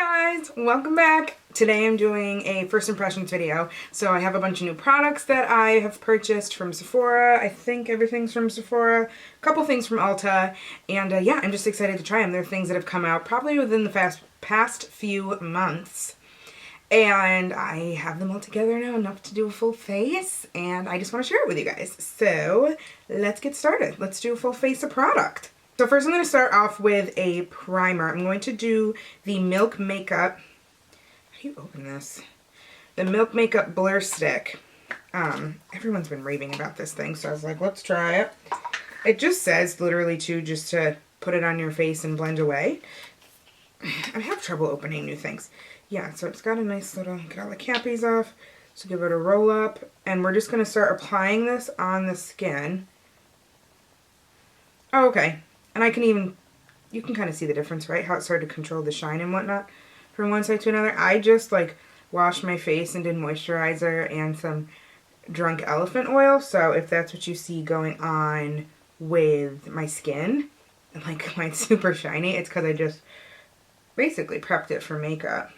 guys, welcome back. Today I'm doing a first impressions video. So I have a bunch of new products that I have purchased from Sephora. I think everything's from Sephora, a couple things from Ulta, and yeah, I'm just excited to try them. They're things that have come out probably within the past few months. And I have them all together now, enough to do a full face, and I just want to share it with you guys. So let's get started. Let's do a full face of product. So first I'm going to start off with a primer. I'm going to do the Milk Makeup, how do you open this? The Milk Makeup Blur Stick. Everyone's been raving about this thing, so I was like, let's try it. It just says literally just to put it on your face and blend away. I have trouble opening new things. Yeah, so it's got a nice little, get all the cappies off. So give it a roll up, and we're just going to start applying this on the skin. Oh, okay. And I can even, you can kind of see the difference, right? How it started to control the shine and whatnot from one side to another. I just like washed my face and did moisturizer and some Drunk Elephant oil. So if that's what you see going on with my skin, and like mine's super shiny, it's because I just basically prepped it for makeup.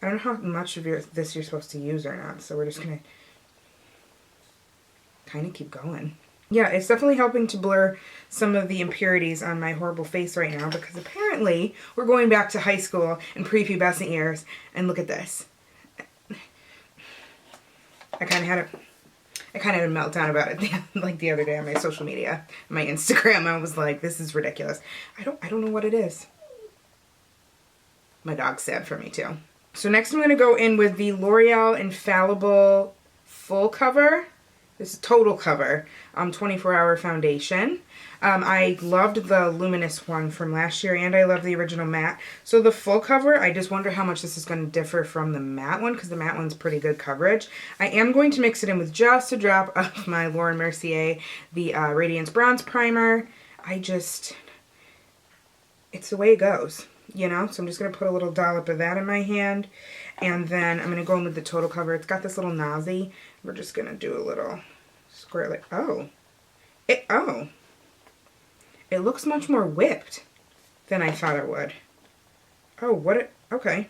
I don't know how much of this you're supposed to use or not, so we're just going to kind of keep going. Yeah, it's definitely helping to blur some of the impurities on my horrible face right now, because apparently we're going back to high school and prepubescent years, and look at this. I kind of had a meltdown about it like the other day on my social media, my Instagram. I was like, this is ridiculous. I don't know what it is. My dog's sad for me too. So next I'm going to go in with the L'Oreal Infallible Full Cover. This is Total Cover 24-hour foundation. I loved the luminous one from last year, and I love the original matte. So the full cover, I just wonder how much this is going to differ from the matte one, because the matte one's pretty good coverage. I am going to mix it in with just a drop of my Laura Mercier, the Radiance Bronze Primer. It's the way it goes, you know? So I'm just going to put a little dollop of that in my hand, and then I'm going to go in with the Total Cover. It's got this little nausy. We're just going to do a little square, like, it looks much more whipped than I thought it would. Okay.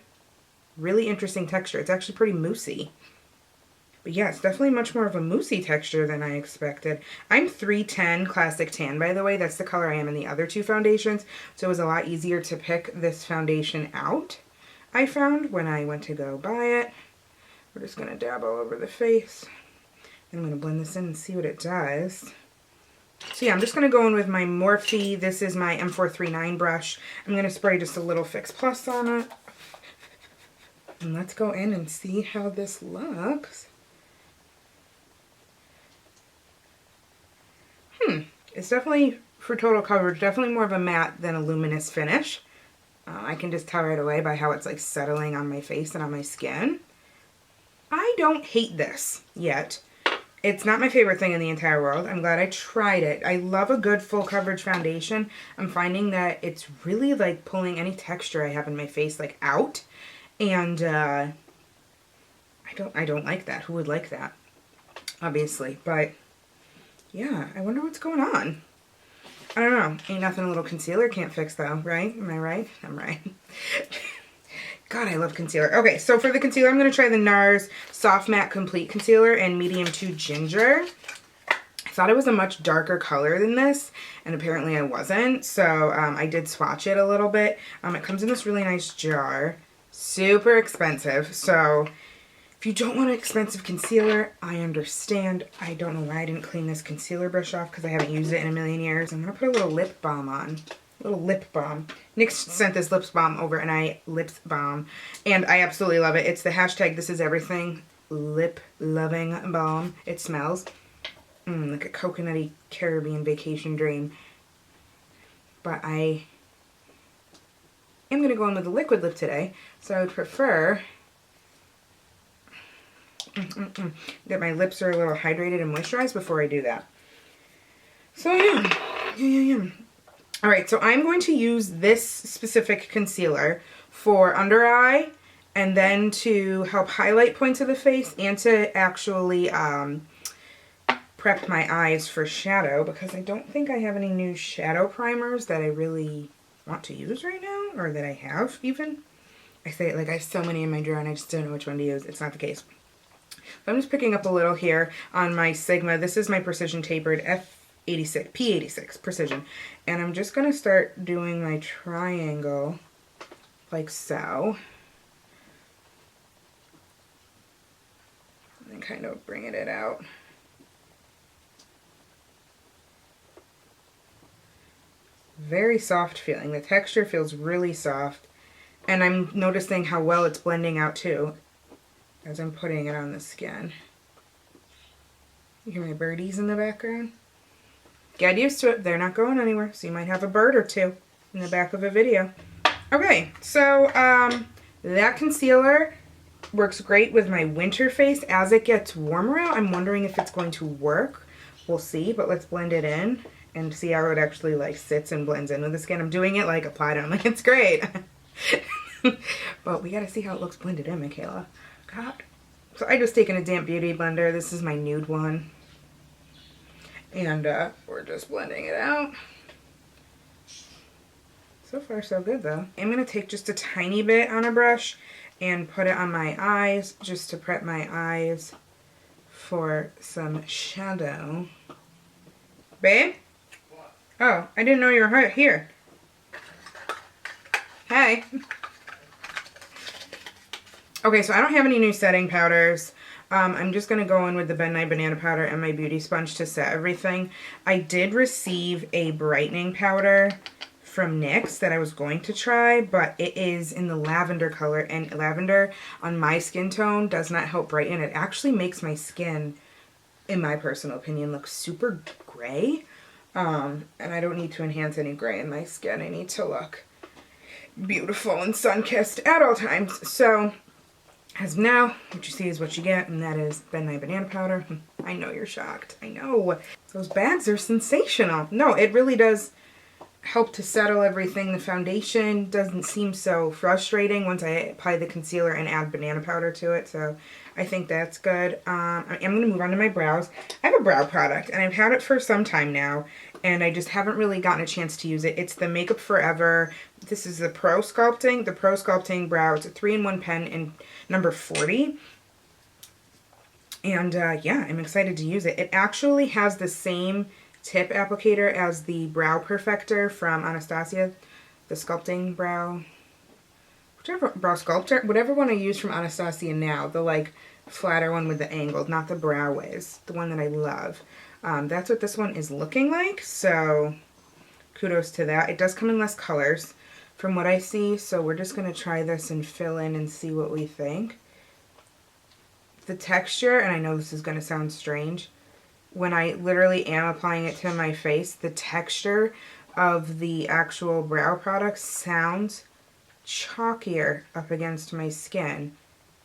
Really interesting texture. It's actually pretty moussey. But yeah, it's definitely much more of a moussey texture than I expected. I'm 310 Classic Tan, by the way. That's the color I am in the other two foundations. So it was a lot easier to pick this foundation out, I found, when I went to go buy it. We're just going to dab all over the face. I'm going to blend this in and see what it does. So yeah, I'm just going to go in with my Morphe. This is my M439 brush. I'm going to spray just a little Fix Plus on it. And let's go in and see how this looks. It's definitely, for total coverage, definitely more of a matte than a luminous finish. I can just tell right away by how it's like settling on my face and on my skin. I don't hate this yet. It's not my favorite thing in the entire world. I'm glad I tried it. I love a good full coverage foundation. I'm finding that it's really like pulling any texture I have in my face like out. And I don't like that. Who would like that? Obviously. But yeah, I wonder what's going on. I don't know. Ain't nothing a little concealer can't fix though, right? Am I right? I'm right. God, I love concealer. Okay, so for the concealer, I'm going to try the NARS Soft Matte Complete Concealer in Medium 2 Ginger. I thought it was a much darker color than this, and apparently I wasn't. So I did swatch it a little bit. It comes in this really nice jar. Super expensive. So if you don't want an expensive concealer, I understand. I don't know why I didn't clean this concealer brush off, because I haven't used it in a million years. I'm going to put a little lip balm on. Little lip balm. Nick sent this lip balm over, and I absolutely love it. It's the hashtag This Is Everything lip loving balm. It smells like a coconutty Caribbean vacation dream. But I am going to go in with a liquid lip today, so I would prefer that my lips are a little hydrated and moisturized before I do that. So yeah. Alright, so I'm going to use this specific concealer for under eye, and then to help highlight points of the face, and to actually prep my eyes for shadow, because I don't think I have any new shadow primers that I really want to use right now, or that I have even. I say it like I have so many in my drawer and I just don't know which one to use. It's not the case. So I'm just picking up a little here on my Sigma. This is my precision tapered F86, P86 precision. And I'm just going to start doing my triangle like so. And kind of bringing it out. Very soft feeling. The texture feels really soft. And I'm noticing how well it's blending out too as I'm putting it on the skin. You hear my birdies in the background? Get used to it. They're not going anywhere. So you might have a bird or two in the back of a video. Okay, so that concealer works great with my winter face. As it gets warmer out, I'm wondering if it's going to work. We'll see, but let's blend it in and see how it actually like sits and blends in with the skin. I'm doing it like applied on. I'm like, it's great. But we gotta see how it looks blended in, Mikayla. God. So I just taken a damp beauty blender. This is my nude one. And we're just blending it out. So far so good though. I'm gonna take just a tiny bit on a brush and put it on my eyes just to prep my eyes for some shadow. Babe? What? Oh, I didn't know you were here. Hey. Okay, so I don't have any new setting powders. I'm just going to go in with the Ben Nye Banana Powder and my beauty sponge to set everything. I did receive a brightening powder from NYX that I was going to try, but it is in the lavender color, and lavender on my skin tone does not help brighten. It actually makes my skin, in my personal opinion, look super gray. And I don't need to enhance any gray in my skin. I need to look beautiful and sun-kissed at all times. So as of now, what you see is what you get, and that is Ben Nye Banana Powder. I know you're shocked. I know. Those bags are sensational. No, it really does help to settle everything. The foundation doesn't seem so frustrating once I apply the concealer and add banana powder to it, so I think that's good. I'm going to move on to my brows. I have a brow product, and I've had it for some time now, and I just haven't really gotten a chance to use it. It's the Makeup Forever. This is the Pro Sculpting Brow. It's a 3-in-1 pen in number 40. And yeah, I'm excited to use it. It actually has the same tip applicator as the Brow Perfector from Anastasia. The Sculpting Brow. Whichever brow sculptor, whatever one I use from Anastasia now. The like flatter one with the angled, not the brow ways. The one that I love. That's what this one is looking like. So kudos to that. It does come in less colors from what I see. So we're just going to try this and fill in and see what we think. The texture, and I know this is going to sound strange, when I literally am applying it to my face, the texture of the actual brow product sounds chalkier up against my skin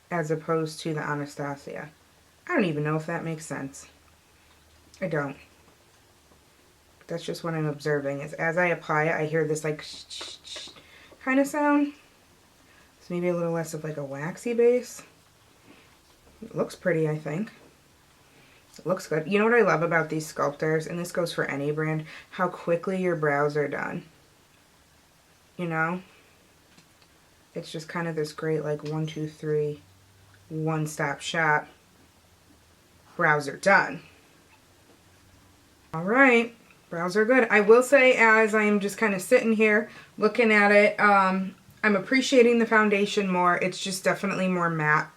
as opposed to the Anastasia. I don't even know if that makes sense. I don't. That's just what I'm observing. Is as I apply it, I hear this like kind of sound. So maybe a little less of like a waxy base. It looks pretty, I think. It looks good. You know what I love about these sculptors, and this goes for any brand, how quickly your brows are done. You know? It's just kind of this great like 1, 2, 3, one-stop shop. Brows are done. Alright, brows are good. I will say, as I am just kind of sitting here looking at it, I'm appreciating the foundation more. It's just definitely more matte.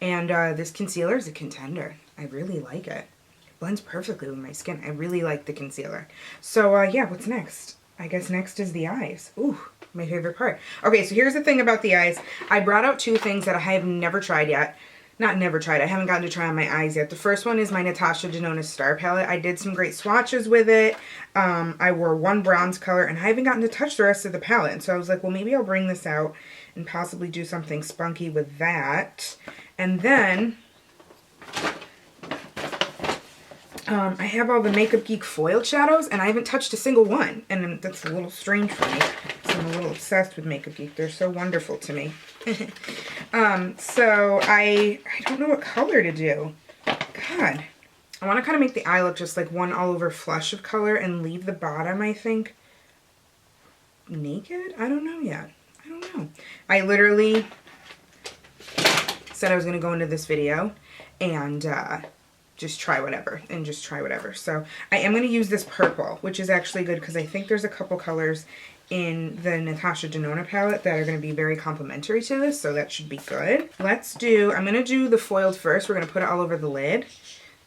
And this concealer is a contender. I really like it. It blends perfectly with my skin. I really like the concealer. So yeah, what's next? I guess next is the eyes. Ooh, my favorite part. Okay, so here's the thing about the eyes. I brought out 2 things that I have never tried yet. Not never tried. I haven't gotten to try on my eyes yet. The first one is my Natasha Denona Star Palette. I did some great swatches with it. I wore one bronze color, and I haven't gotten to touch the rest of the palette. And so I was like, well, maybe I'll bring this out and possibly do something spunky with that. And then I have all the Makeup Geek foiled shadows, and I haven't touched a single one. And that's a little strange for me. So I'm a little obsessed with Makeup Geek. They're so wonderful to me. So I don't know what color to do. God. I want to kind of make the eye look just like one all over flush of color and leave the bottom, I think, naked? I don't know yet. I don't know. I literally said I was going to go into this video and just try whatever. So I am going to use this purple, which is actually good because I think there's a couple colors in the Natasha Denona palette that are going to be very complementary to this, so that should be good. I'm going to do the foiled first. We're going to put it all over the lid.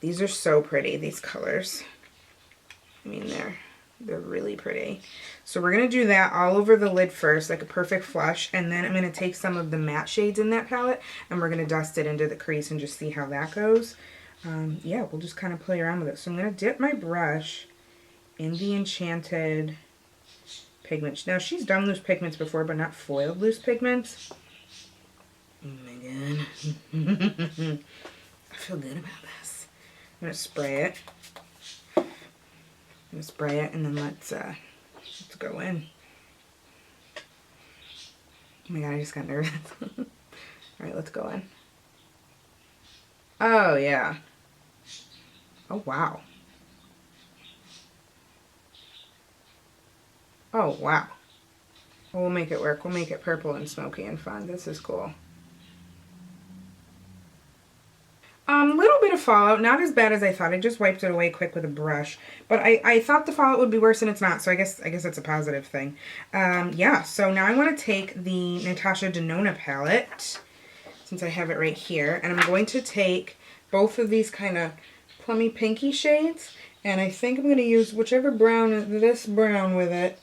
These are so pretty, these colors. I mean, they're really pretty. So we're going to do that all over the lid first, like a perfect flush, and then I'm going to take some of the matte shades in that palette, and we're going to dust it into the crease and just see how that goes. Yeah, we'll just kind of play around with it. So I'm going to dip my brush in the Enchanted pigments. Now, she's done loose pigments before, but not foiled loose pigments. Oh my god. I feel good about this. I'm going to spray it. And then let's go in. Oh my god, I just got nervous. Alright, let's go in. Oh, yeah. Oh, wow. Oh, wow. Well, we'll make it work. We'll make it purple and smoky and fun. This is cool. Little bit of fallout. Not as bad as I thought. I just wiped it away quick with a brush. But I thought the fallout would be worse and it's not. So I guess it's a positive thing. Yeah, so now I want to take the Natasha Denona palette, since I have it right here. And I'm going to take both of these kind of plummy pinky shades. And I think I'm going to use whichever brown, this brown with it.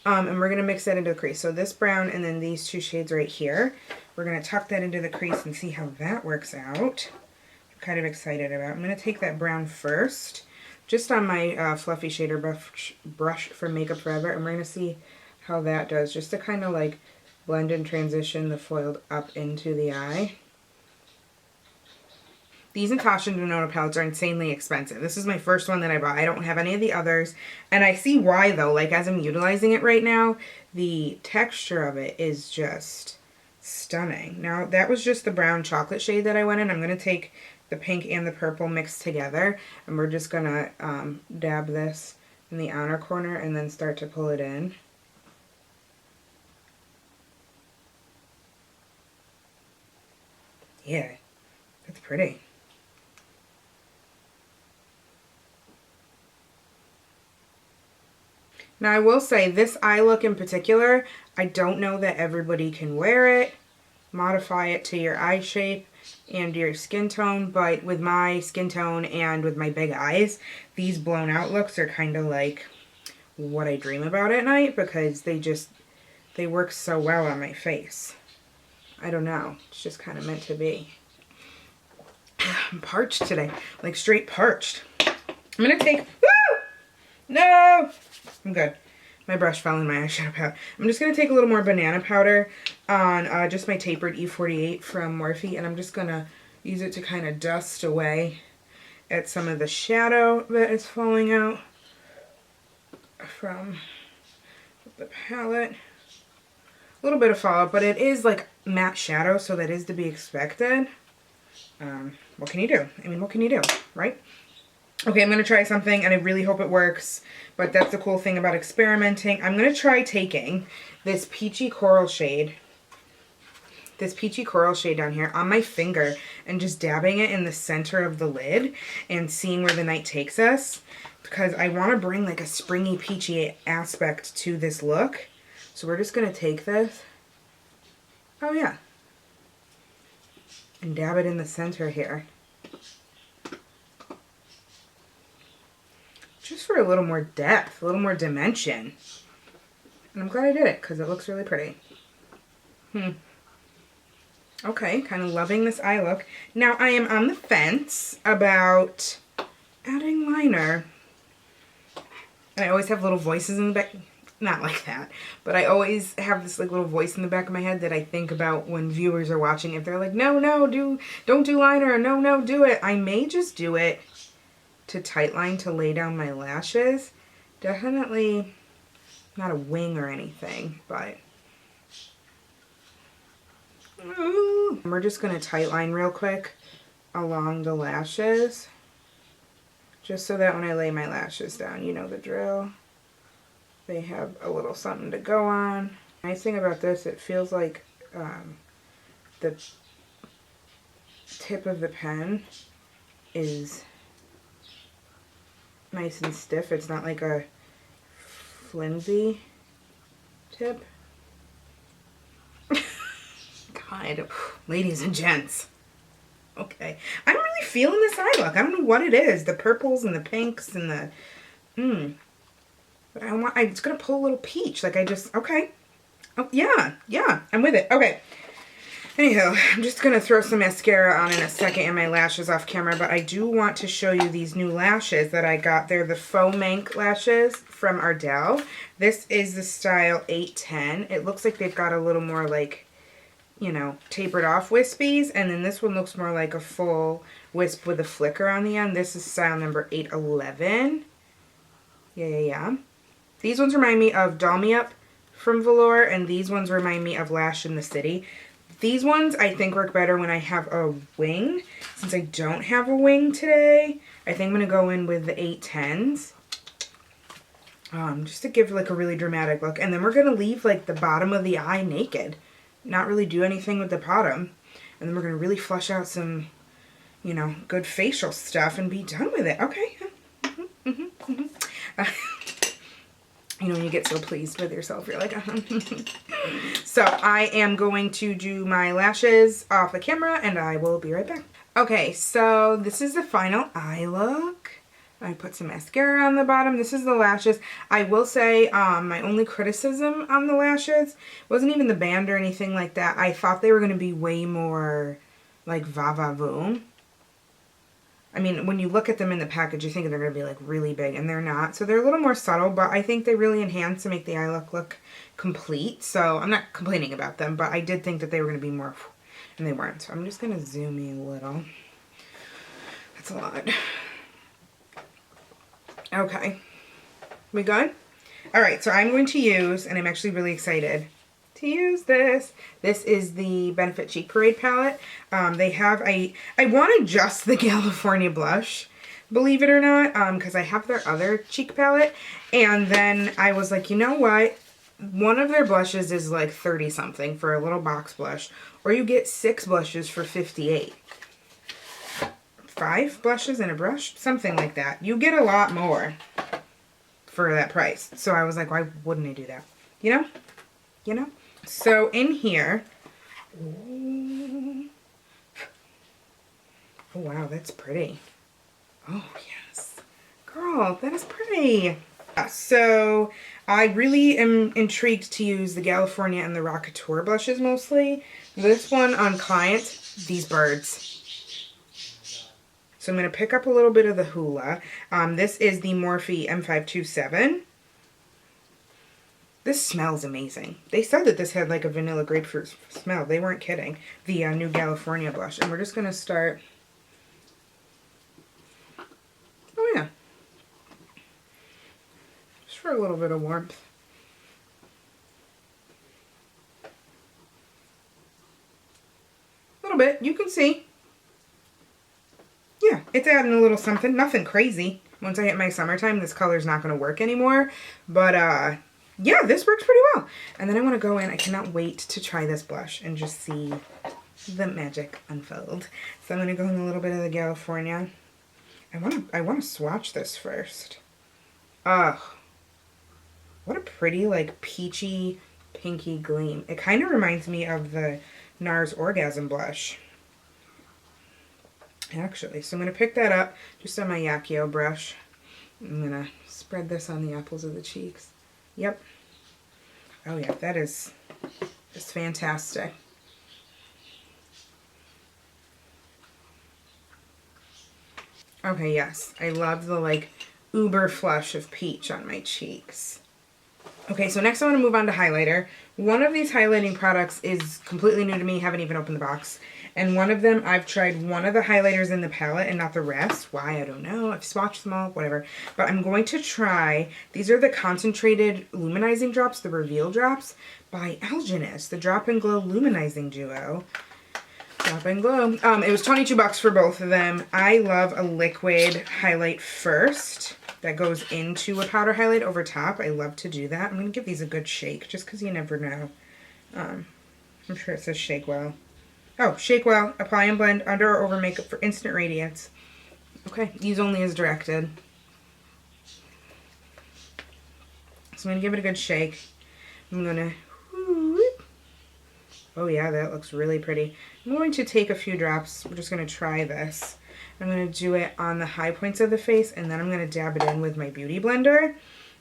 And we're going to mix that into the crease. So this brown and then these two shades right here. We're going to tuck that into the crease and see how that works out. I'm kind of excited about. I'm going to take that brown first, just on my fluffy shader brush from Makeup Forever. And we're going to see how that does, just to kind of like blend and transition the foiled up into the eye. These Natasha Denona palettes are insanely expensive. This is my first one that I bought. I don't have any of the others. And I see why though. Like as I'm utilizing it right now, the texture of it is just stunning. Now that was just the brown chocolate shade that I went in. I'm going to take the pink and the purple mixed together. And we're just going to dab this in the outer corner and then start to pull it in. Yeah, that's pretty. Now I will say this eye look in particular, I don't know that everybody can wear it, modify it to your eye shape and your skin tone, but with my skin tone and with my big eyes, these blown out looks are kind of like what I dream about at night because they work so well on my face. I don't know, it's just kind of meant to be. I'm parched today, like straight parched. I'm gonna take, woo! No! I'm good. My brush fell in my eyeshadow palette. I'm just going to take a little more banana powder on just my tapered E48 from Morphe, and I'm just going to use it to kind of dust away at some of the shadow that is falling out from the palette. A little bit of fallout, but it is like matte shadow, so that is to be expected. What can you do? I mean, what can you do, right? Okay, I'm going to try something, and I really hope it works, but that's the cool thing about experimenting. I'm going to try taking this peachy coral shade down here on my finger and just dabbing it in the center of the lid and seeing where the night takes us, because I want to bring like a springy, peachy aspect to this look. So we're just going to take this, oh yeah, and dab it in the center here. Just for a little more depth, a little more dimension. And I'm glad I did it because it looks really pretty. Okay, kind of loving this eye look. Now I am on the fence about adding liner. And I always have little voices in the back. Not like that. But I always have this like little voice in the back of my head that I think about when viewers are watching. If they're like, no, don't do liner. No, do it. I may just do it to tightline to lay down my lashes. Definitely not a wing or anything, but we're just going to tightline real quick along the lashes, just so that when I lay my lashes down, you know the drill. They have a little something to go on. Nice thing about this, it feels like the tip of the pen is nice and stiff. It's not like a flimsy tip. God, ladies and gents. Okay, I'm really feeling this eye look. I don't know what it is. The purples and the pinks and the, but it's gonna pull a little peach. Like okay. Oh, yeah, I'm with it. Okay. Anyhow, I'm just gonna throw some mascara on in a second and my lashes off camera, but I do want to show you these new lashes that I got. They're the Faux Mink lashes from Ardell. This is the style 810. It looks like they've got a little more like, you know, tapered off wispies, and then this one looks more like a full wisp with a flicker on the end. This is style number 811. Yeah. These ones remind me of Doll Me Up from Velour, and these ones remind me of Lash in the City. These ones I think work better when I have a wing. Since I don't have a wing today, I think I'm going to go in with the 810s. Just to give like a really dramatic look. And then we're going to leave like the bottom of the eye naked. Not really do anything with the bottom. And then we're going to really flush out some, you know, good facial stuff and be done with it. Okay. You know, when you get so pleased with yourself, you're like, So I am going to do my lashes off the camera and I will be right back. Okay, so this is the final eye look. I put some mascara on the bottom. This is the lashes. I will say my only criticism on the lashes wasn't even the band or anything like that. I thought they were going to be way more like va va voom. I mean, when you look at them in the package, you think they're going to be like really big, and they're not. So they're a little more subtle, but I think they really enhance and make the eye look complete. So I'm not complaining about them, but I did think that they were going to be more, and they weren't. So I'm just going to zoom in a little. That's a lot. Okay. We good? All right, so I'm going to use, and I'm actually really excited to use this. This is the Benefit Cheek Parade palette. They have, I wanted just the California blush, believe it or not, because I have their other cheek palette. And then I was like, you know what? One of their blushes is like 30 something for a little box blush, or you get 6 blushes for 58. 5 blushes and a brush, something like that. You get a lot more for that price. So I was like, why wouldn't I do that? You know? So in here, oh wow, that's pretty. Oh yes, girl, that is pretty. So I really am intrigued to use the California and the Rockateur blushes mostly. This one on Client, these birds. So I'm going to pick up a little bit of the Hoola. This is the Morphe M527. This smells amazing. They said that this had like a vanilla grapefruit smell. They weren't kidding. The new California blush. And we're just going to start. Oh yeah. Just for a little bit of warmth. A little bit. You can see. Yeah, it's adding a little something. Nothing crazy. Once I hit my summertime, this color's not going to work anymore. But, yeah, this works pretty well. And then I want to go in. I cannot wait to try this blush and just see the magic unfold. So I'm going to go in a little bit of the California. I want to swatch this first. Ugh. What a pretty, like, peachy, pinky gleam. It kind of reminds me of the NARS Orgasm blush. Actually, so I'm going to pick that up just on my Yakio brush. I'm going to spread this on the apples of the cheeks. Yep. Oh yeah, that is just fantastic. Okay, yes. I love the like uber flush of peach on my cheeks. Okay, so next I want to move on to highlighter. One of these highlighting products is completely new to me, haven't even opened the box. And one of them, I've tried one of the highlighters in the palette and not the rest. Why, I don't know. I've swatched them all, whatever. But I'm going to try, these are the concentrated luminizing drops, the Reveal drops by Algenist, the Drop and Glow Luminizing Duo. Drop and Glow. It was $22 for both of them. I love a liquid highlight first that goes into a powder highlight over top. I love to do that. I'm going to give these a good shake just because you never know. I'm sure it says shake well. Oh, shake well, apply and blend under or over makeup for instant radiance. Okay, use only as directed. So I'm going to give it a good shake. I'm going to, oh yeah, that looks really pretty. I'm going to take a few drops. We're just going to try this. I'm going to do it on the high points of the face, and then I'm going to dab it in with my Beauty Blender.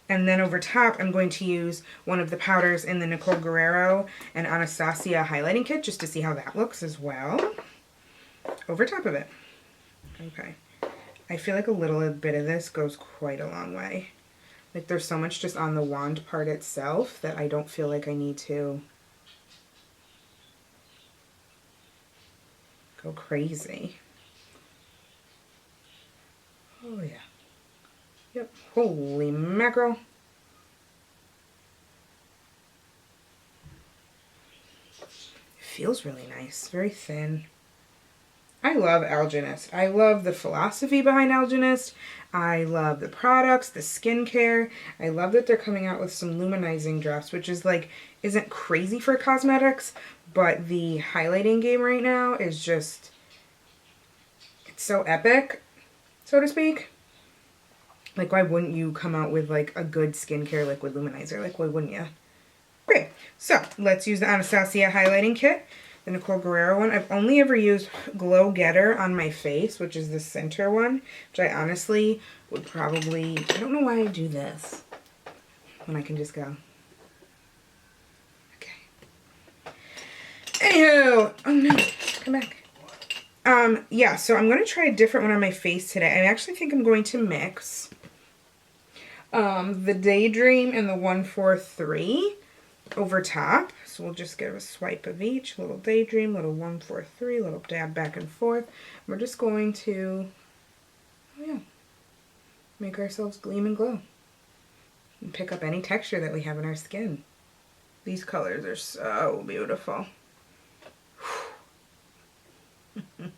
And then over top, I'm going to use one of the powders in the Nicole Guerrero and Anastasia highlighting kit just to see how that looks as well. Over top of it. Okay. I feel like a little bit of this goes quite a long way. Like there's so much just on the wand part itself that I don't feel like I need to go crazy. Oh yeah. Yep. Holy mackerel. It feels really nice. Very thin. I love Alginist. I love the philosophy behind Alginist. I love the products, the skincare. I love that they're coming out with some luminizing drops, which is like, isn't crazy for cosmetics, but the highlighting game right now is just, it's so epic, so to speak. Like, why wouldn't you come out with like a good skincare liquid luminizer? Like, why wouldn't you? Okay, so let's use the Anastasia highlighting kit. The Nicole Guerrero one. I've only ever used Glow Getter on my face, which is the center one, which I honestly would probably, I don't know why I do this when I can just go. Okay. Anywho, oh no, come back. Yeah, so I'm going to try a different one on my face today. I actually think I'm going to mix the Daydream and the 143 over top. So we'll just give a swipe of each. Little Daydream, little 143, little dab back and forth. We're just going to, oh yeah, make ourselves gleam and glow. And pick up any texture that we have in our skin. These colors are so beautiful. I'm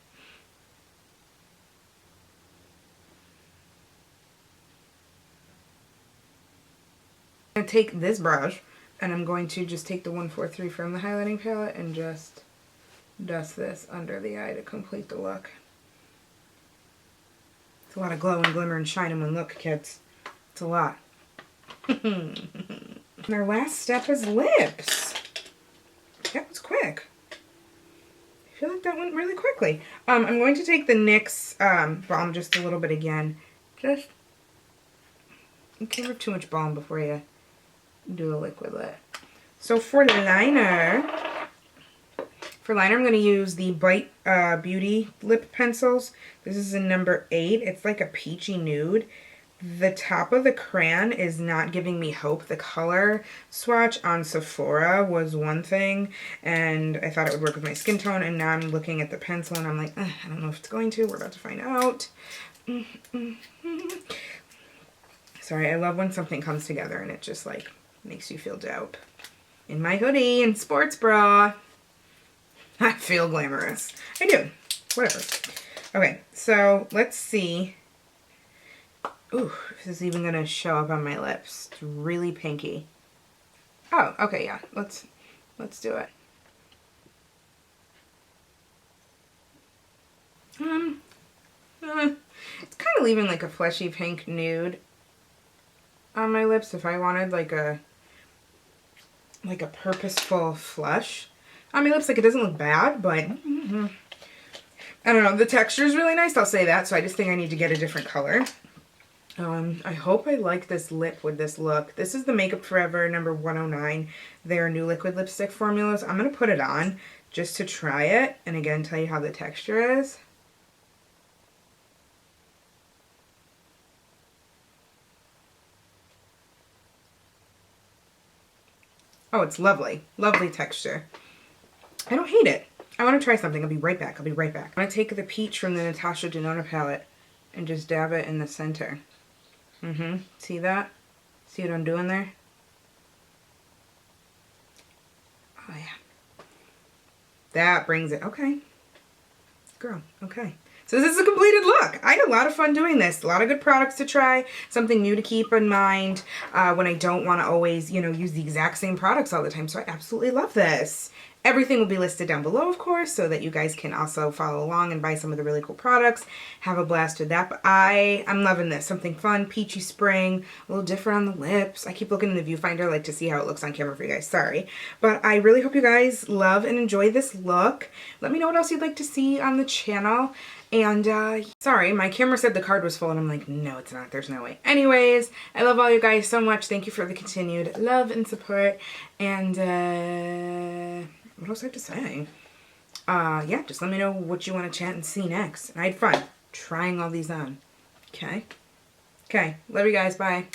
going to take this brush and I'm going to just take the 143 from the highlighting palette and just dust this under the eye to complete the look. It's a lot of glow and glimmer and shine in one look, kids. It's a lot. And our last step is lips. That was quick. I feel like that went really quickly. I'm going to take the NYX balm just a little bit again. Just, you can't have too much balm before you do a liquid lip. So for liner, I'm going to use the Bite Beauty lip pencils. This is in number 8. It's like a peachy nude. The top of the crayon is not giving me hope. The color swatch on Sephora was one thing, and I thought it would work with my skin tone, and now I'm looking at the pencil, and I'm like, I don't know if it's going to. We're about to find out. Sorry, I love when something comes together, and it just, like, makes you feel dope. In my hoodie and sports bra. I feel glamorous. I do. Whatever. Okay, so let's see. Ooh, if this is even going to show up on my lips. It's really pinky. Oh, okay, yeah. Let's do it. It's kind of leaving like a fleshy pink nude on my lips if I wanted like a purposeful flush on my lips. Like, it doesn't look bad, but I don't know. The texture is really nice, I'll say that, so I just think I need to get a different color. I hope I like this lip with this look. This is the Makeup Forever number 109, their new liquid lipstick formulas. I'm going to put it on just to try it, and again, tell you how the texture is. Oh, it's lovely. Lovely texture. I don't hate it. I want to try something. I'll be right back. I'm going to take the peach from the Natasha Denona palette and just dab it in the center. See that? See what I'm doing there? Oh, yeah. That brings it. Okay. Girl, okay. So this is a completed look. I had a lot of fun doing this. A lot of good products to try. Something new to keep in mind when I don't want to always, use the exact same products all the time. So I absolutely love this. Everything will be listed down below, of course, so that you guys can also follow along and buy some of the really cool products. Have a blast with that. But I'm loving this. Something fun, peachy spring, a little different on the lips. I keep looking in the viewfinder like to see how it looks on camera for you guys. Sorry. But I really hope you guys love and enjoy this look. Let me know what else you'd like to see on the channel. And sorry, my camera said the card was full and I'm like, no, it's not. There's no way. Anyways, I love all you guys so much. Thank you for the continued love and support. And what else I have to say? Yeah, just let me know what you want to chat and see next. And I had fun trying all these on. Okay? Okay. Love you guys. Bye.